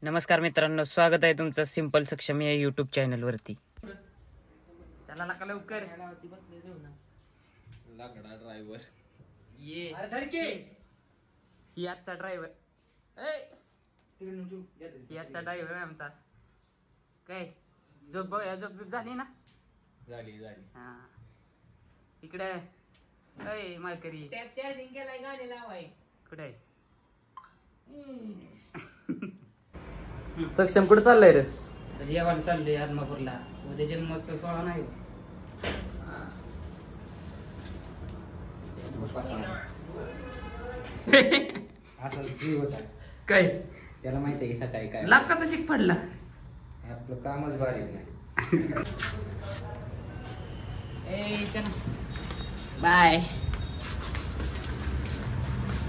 नमस्कार मित्रांनो, स्वागत आहे तुमचं सिंपल सक्षम या YouTube चॅनल वरती. चला लका लवकर. लागडा ड्रायव्हर ये ही आजचा ड्रायव्हर. याचा ड्रायव्हर आहे आमचा. काय झोप झोप झाली ना? झाली. हा इकडे अय मालकरी टॅप चार्जिंग केलाय, गाणी लावाय. कुठे सक्षम कुठे चाललाय रे? जेवायला चाललंय आदमापूरला. उद्या जन्मोत्सव सोहळा नाही. काय त्याला माहिती आहे की सकाळी काय लाखाचा चिक पडला. आपलं कामच बारीक नाही. बाय.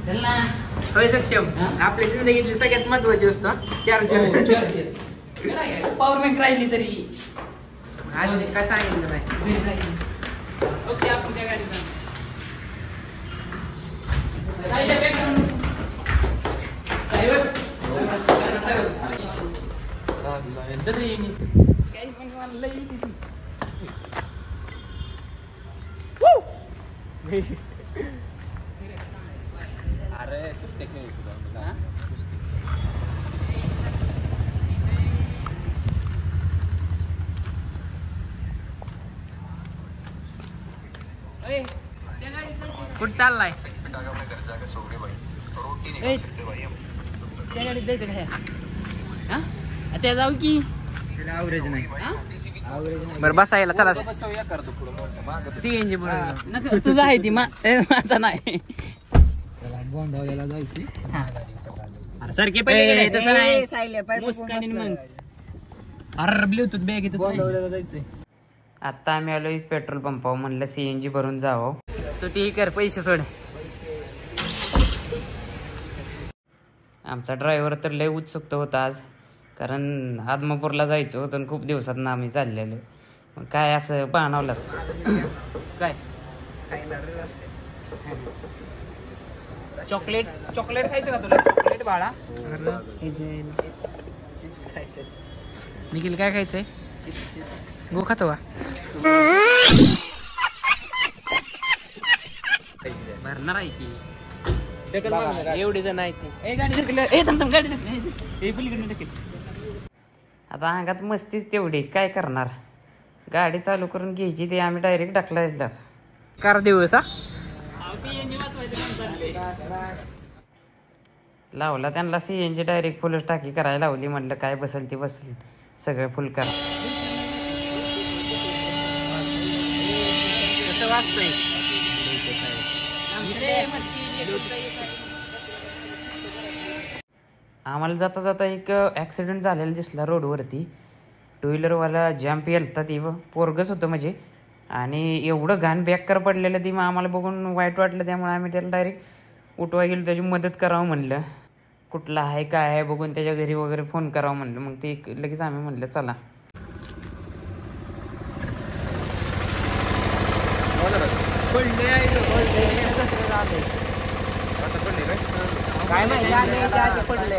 चल ना. होय सक्षम, आपल्या जिंदगीतली सगळ्यात महत्वाची वस्तू चार्जर. पॉवर बँक राहिली तरी आधीच काय सांगितलं नाही. ओके आपण त्या गाडीत जाऊ. अरे तूच टेक्निक तुझा. कुठं चाललाय? त्या गाडीत जायचं काय? हा त्या जाऊ की आवरेज नाही. बरं बसायला चला. सीएनजी नको तुझं आहे ती माझा नाही. बोंडावल्याला जायची. सारखे पहिले तसं नाही. मुस्कानीन मग अरे ब्लूटूथ बॅग इथं. बोंडावल्याला जायचंय. आता आम्ही आलोय पेट्रोल पंपावर. म्हणलं सीएनजी भरून जावं. तर ते कर पैसे सोड. आमचा ड्रायव्हर तर लय उत्सुकता होता आज, कारण आदमापूरला जायचं होतं. खूप दिवसात ना आम्ही चाललेलो. मग काय असं पाहणावलाच काय चॉकलेट खायचं का तुला? चॉकलेट बाळा. चिप्स खायचे. निखिल काय खायचंय? चिप्स गो खातो का? भरणार आहे की एवढी जण आहे ती. आता अंगात मस्तीच तेवढी. काय करणार? गाडी चालू करून घ्यायची, ते आम्ही डायरेक्ट ढकलायलाच. कार दिवस लावला त्यांना सीएनजी डायरेक्ट फुलच टाकी करायला लावली. म्हटलं काय बसेल ती बसेल, सगळं फुल करा. आम्हाला जाता जाता एक ॲक्सिडेंट झालेला दिसला रोडवरती. टू व्हीलरवाला जम्प येलता ती पोरगच होतं म्हणजे. आणि एवढं घाण बॅक पडलेलं ती. मग आम्हाला बघून वाईट वाटलं. त्यामुळे आम्ही त्याला डायरेक्ट उठवाय गेलो, त्याची मदत करावं म्हणलं. कुठला आहे काय आहे बघून त्याच्या घरी वगैरे फोन करावं म्हणलं. मग ते लगेच आम्ही म्हणलं चला. काय माहिती पडले.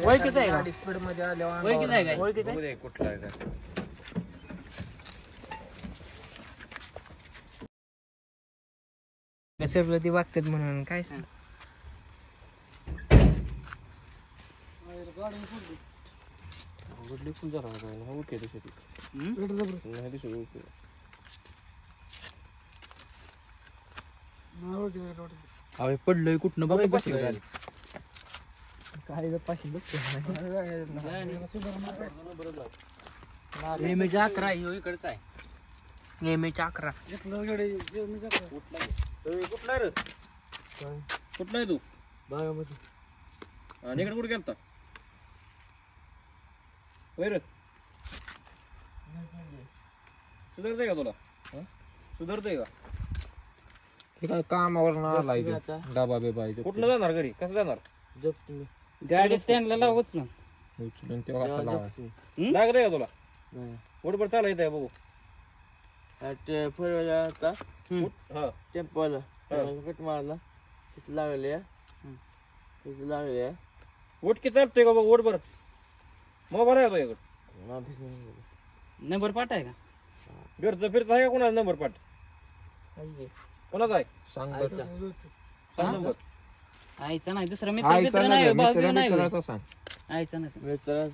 ओळखीचं आहे का? स्पीड मध्ये आल्यावर ओळखीचं आहे का? ओळखीचं आहे? कुठला आहे का? कसं ती वागतात म्हणून काय पडलोय कुठनं बघ. काय पाशी नेहमीचे 11 इकडचा आहे. नेहमीचे 11. कुठला रे? कुठला आहे तू? बागामध्ये. आणि इकडे कुठे गेलता? रे सुधारतंय का तुला? सुधारतंय का? काय कामावर आलाय डबा बिबा कुठलं जाणार घरी? कसं जाणार? गाडी स्टँडला लावच ना. उचलून तेव्हा असं लावायचं. लागलंय का तुला? बरोबर चालायचं आहे बघू. फोर व्हीलर हा टेम्पोला कट मारला तिथे लागले तिथे लागले वोट किती चालतोय का बघ वोट बरं मोबाईल आहे का तुझ्याकडे नंबर पाठ आहे का फिरचा फिरचा आहे का कोणाचा नंबर पाठ कोणाचा आहे सांग सांग नंबर आईचा नाही दुसरा मित्र नाही भाऊ नाही आईचा नाही मित्र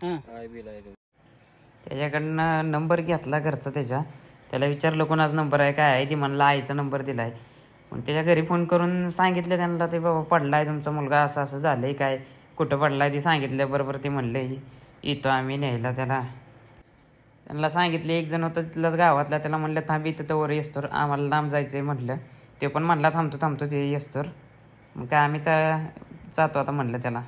काय बिल आहे ते. त्याच्याकडनं नंबर घेतला घरचा त्याला विचारलं कोणाचा नंबर आहे काय आहे ती म्हणला आईचा नंबर दिला आहे मग त्याच्या घरी फोन करून सांगितलं त्यांना ते बाबा पडला आहे तुमचा मुलगा असं असं झालं आहे काय कुठं पडला आहे ते सांगितलं बरोबर ते म्हणले येतो आम्ही न्यायला त्यांना सांगितले एक जण होतं तिथलाच गावातला त्याला म्हणलं थांब इथं वर येस्तोर आम्हाला लांब जायचं आहे म्हटलं ते पण म्हणला थांबतो ते येस्तोर मग काय आम्ही जातो आता म्हणलं त्याला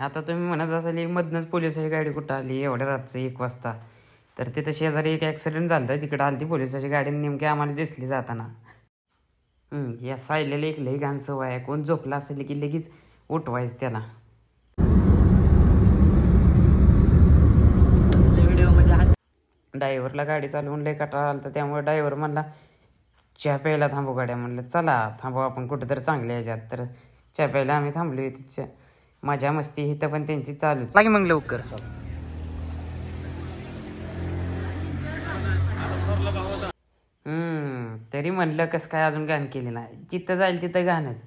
आता तुम्ही म्हणत असाल एक मधनच पोलिसाची गाडी कुठं आली एवढ्या रातचं 1 वाजता तर तिथं शेजारी एक ॲक्सिडेंट झाला होता तिकडं आली ती पोलिसाची गाडी नेमकी आम्हाला दिसली जाताना या सायलेला एक लई घाण सवय आहे कोण झोपला असेल की लगेच उठवायचं त्याला ड्रायव्हरला गाडी चालवून लई कटाळा आला तर त्यामुळे ड्रायव्हर म्हणला चहा प्यायला थांबू गाड्या म्हणलं चला थांबू आपण कुठं तर चांगल्या ह्याच्यात तर चहा प्यायला आम्ही थांबलो तिच्या मजा मस्ती इथं पण त्यांची चालूच लागे मग लवकर तरी म्हणलं कसं काय अजून गाणं केले नाही जिथं जाईल तिथं गाणंच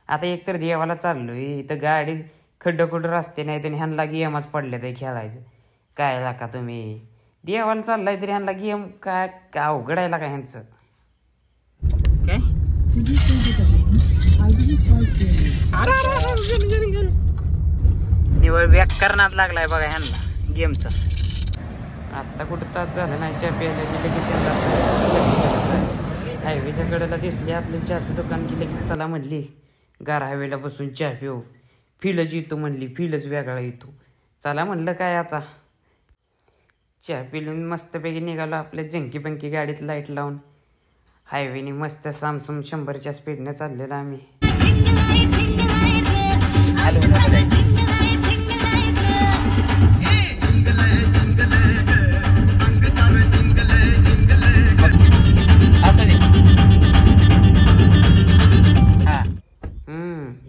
आता एकतर देवाला चाललोय इथं गाडी खड्डं रस्ते नाही तर ह्यांना गेमच पडले तर खेळायचं काय लाका तुम्ही देवाला चाललाय तरी ह्यांना गेम काय अवघड आहे का ह्यांचं काय निवळ बॅक करण्यात लागलाय बघा ह्यांना गेमचा आत्ता कुठं तास झालं नाही चहा प्यायला गेलं की हायवेच्या कडेला दिसली आपल्या चहाचं दुकान गेलं की चला म्हणली गार हायवेला बसून चहा पिऊ फीलच येतो म्हणली फीलच वेगळा येतो चला म्हणलं काय आता चहा पिलून मस्तपैकी निघालो आपल्या जंकी पंकी गाडीत लाईट लावून हायवेने मस्त सामसूम 100च्या स्पीडने चाललेलो आम्ही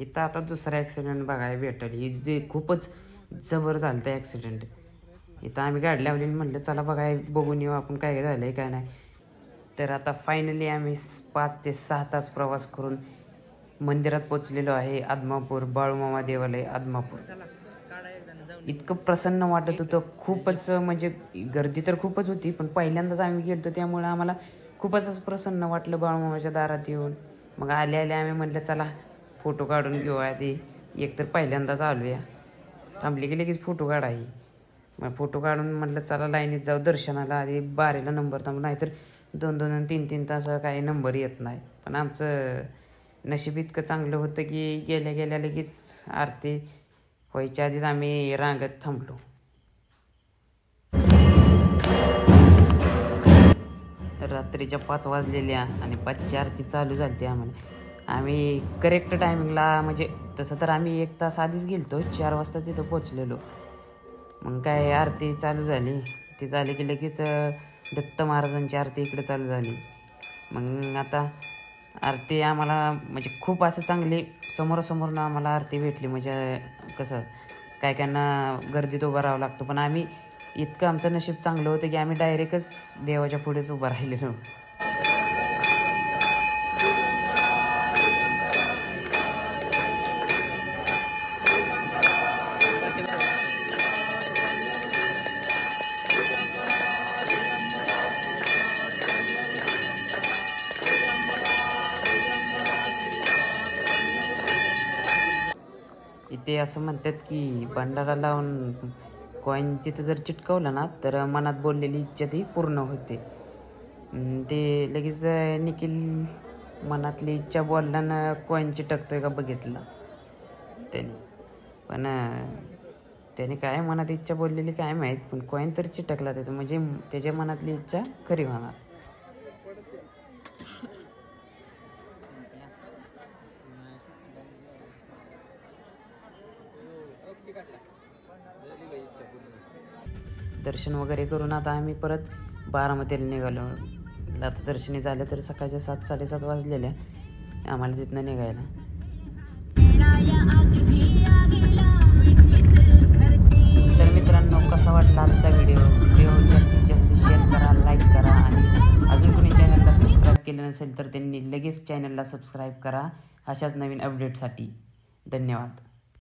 इथं आता दुसरा ॲक्सिडेंट बघायला भेटेल ही जे खूपच जबर झालं ते ॲक्सिडेंट इथं आम्ही गाडी लावली म्हटलं चला बघून येऊ आपण काय झालं आहे काय नाही तर आता फायनली आम्ही 5 ते 6 तास प्रवास करून मंदिरात पोचलेलो आहे आदमापूर बाळूमामा देवालय आदमापूर इतकं प्रसन्न वाटत होतं खूपच म्हणजे गर्दी तर खूपच होती पण पहिल्यांदाच आम्ही गेलो त्यामुळे आम्हाला खूपच असं प्रसन्न वाटलं बाळूमामाच्या दारात येऊन मग आले आम्ही म्हटलं चला फोटो काढून घेऊ आधी एकतर पहिल्यांदाच आलो थांबली की लगेच फोटो काढाही मग फोटो काढून म्हटलं चला लाईनीत जाऊ दर्शनाला आधी बारीला नंबर थांबू नाहीतर 2-2 3-3 तास काही नंबर येत नाही पण आमचं नशीब इतकं चांगलं होतं की गेल्या लगेच आरती व्हायच्या आधीच आम्ही रांगत थांबलो रात्रीच्या 5 वाजलेल्या आणि 5ची आरती चालू झाली आम्हाला आम्ही करेक्ट टायमिंगला म्हणजे तसं तर आम्ही 1 तास आधीच गेलतो 4 वाजता तिथं पोचलेलो मग काय आरती चालू झाली ती झाली की लगेच दत्त महाराजांची आरती इकडे चालू झाली मग आता आरती आम्हाला म्हणजे खूप असं चांगली समोरासमोरनं आम्हाला आरती भेटली म्हणजे कसं काय कायांना गर्दीत उभं राहावं लागतं पण आम्ही इतकं आमचं नशीब चांगलं होतं की आम्ही डायरेक्टच देवाच्या पुढेच उभं राहिलेलो इथे असं म्हणतात की भंडारा लावून कॉईन तिथं जर चिटकवलं ना तर मनात बोललेली इच्छा ती पूर्ण होते ते लगेच निखिल मनातली इच्छा बोलल्यानं कॉईन चिटकतोय का बघितलं त्याने पण त्याने काय मनात इच्छा बोललेली काय माहीत पण कॉईन तर चिटकला त्याचं म्हणजे त्याच्या मनातली इच्छा खरी होणार दर्शन वगैरे करून आता आम्ही परत बारामतीला निघालो. आता दर्शनी झालं तर सकाळच्या 7-7:30 वाजलेल्या आम्हाला तिथनं निघायला. तर मित्रांनो, कसा वाटला आजचा व्हिडिओ जास्तीत जास्त शेअर करा, लाईक करा आणि अजून कोणी चॅनलला सबस्क्राईब केलं नसेल तर त्यांनी लगेच चॅनलला सबस्क्राईब करा अशाच नवीन अपडेटसाठी. धन्यवाद.